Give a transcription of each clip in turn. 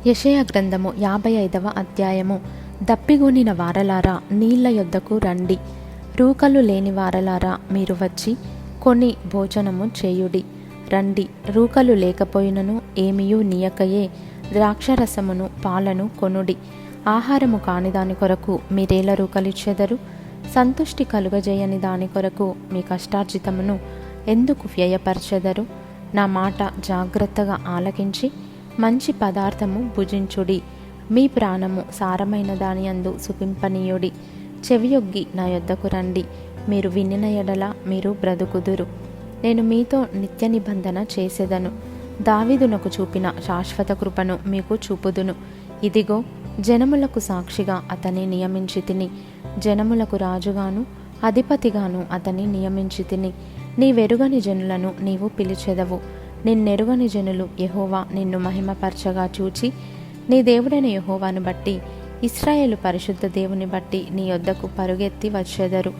యెషయా గ్రంథము 55వ అధ్యాయము. దప్పిగొనిన వారలారా, నీళ్ల యొద్దకు రండి. రూకలు లేని వారలారా, మీరు వచ్చి కొని భోజనము చేయుడి. రండి, రూకలు లేకపోయినను ఏమియూ నీయకయే ద్రాక్షరసమును పాలను కొనుడి. ఆహారము కాని దాని కొరకు మీరేల రూకలిచ్చెదరు? సంతుష్టి కలుగజేయని దాని కొరకు మీ కష్టార్జితమును ఎందుకు వ్యయపరచెదరు? నా మాట జాగ్రత్తగా ఆలకించి మంచి పదార్థము భుజించుడి. మీ ప్రాణము సారమైన దాని యందు సుఖింపనీయుడి. చెవియొగ్గి నా యొద్దకు రండి. మీరు వినిన ఎడల మీరు బ్రతుకుదురు. నేను మీతో నిత్య నిబంధన చేసెదను. దావీదునకు చూపిన శాశ్వత కృపను మీకు చూపుదును. ఇదిగో, జనములకు సాక్షిగా అతని నియమించి తిని, జనములకు రాజుగాను అధిపతిగాను అతని నియమించి తిని. నీవెరుగని జనులను నీవు పిలిచెదవు. నిన్నెరుగని జనులు యెహోవా నిన్ను మహిమపరచగా చూచి, నీ దేవుడైన యెహోవాను బట్టి, ఇశ్రాయేలు పరిశుద్ధ దేవుని బట్టి నీ యొద్దకు పరుగెత్తి వచ్చెదరు.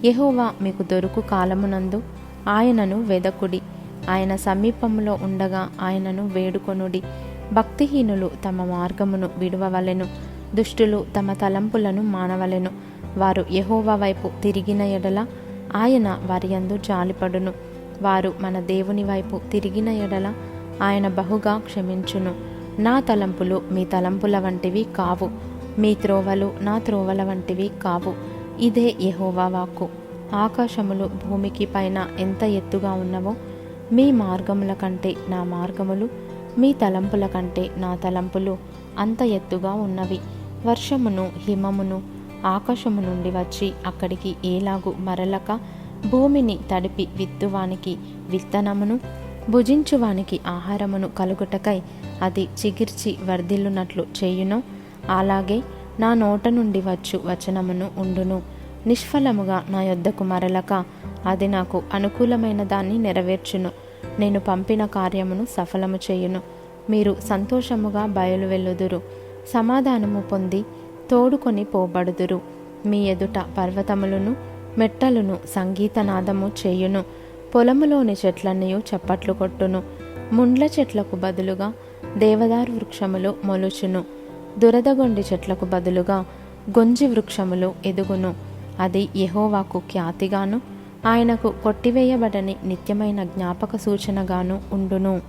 యెహోవా మీకు దొరుకు కాలమునందు ఆయనను వెదకుడి. ఆయన సమీపములో ఉండగా ఆయనను వేడుకొనుడి. భక్తిహీనులు తమ మార్గమును విడువవలెను. దుష్టులు తమ తలంపులను మానవలెను. వారు యెహోవా వైపు తిరిగిన ఎడల ఆయన వారి యందు జాలిపడును. వారు మన దేవుని వైపు తిరిగిన ఎడల ఆయన బహుగా క్షమించును. నా తలంపులు మీ తలంపుల వంటివి కావు, మీ త్రోవలు నా త్రోవల వంటివి కావు. ఇదే యెహోవా వాక్కు. ఆకాశములు భూమికి పైన ఎంత ఎత్తుగా ఉన్నవో, మీ మార్గముల కంటే నా మార్గములు, మీ తలంపుల కంటే నా తలంపులు అంత ఎత్తుగా ఉన్నవి. వర్షమును హిమమును ఆకాశము నుండి వచ్చి అక్కడికి ఏలాగు మరలక, భూమిని తడిపి విత్తువానికి విత్తనమును, భుజించువానికి ఆహారమును కలుగుటకై అది చిగిర్చి వర్ధిల్లునట్లు చేయునో, అలాగే నా నోట నుండి వచ్చు వచనమును ఉండును. నిష్ఫలముగా నా యొద్దకు మరలక అది నాకు అనుకూలమైన దాన్ని నెరవేర్చును. నేను పంపిన కార్యమును సఫలము చేయును. మీరు సంతోషముగా బయలువెల్లుదురు. సమాధానము పొంది తోడుకొని పోబడుదురు. మీ ఎదుట పర్వతములను మెట్టలను సంగీతనాదము చేయును. పొలములోని చెట్లన్నయు చప్పట్లు కొట్టును. ముండ్ల చెట్లకు బదులుగా దేవదారు వృక్షములు మొలుచును. దురదగొండి చెట్లకు బదులుగా గొంజి వృక్షములు ఎదుగును. అది యెహోవాకు ఖ్యాతిగాను, ఆయనకు కొట్టివేయబడని నిత్యమైన జ్ఞాపక సూచనగాను ఉండును.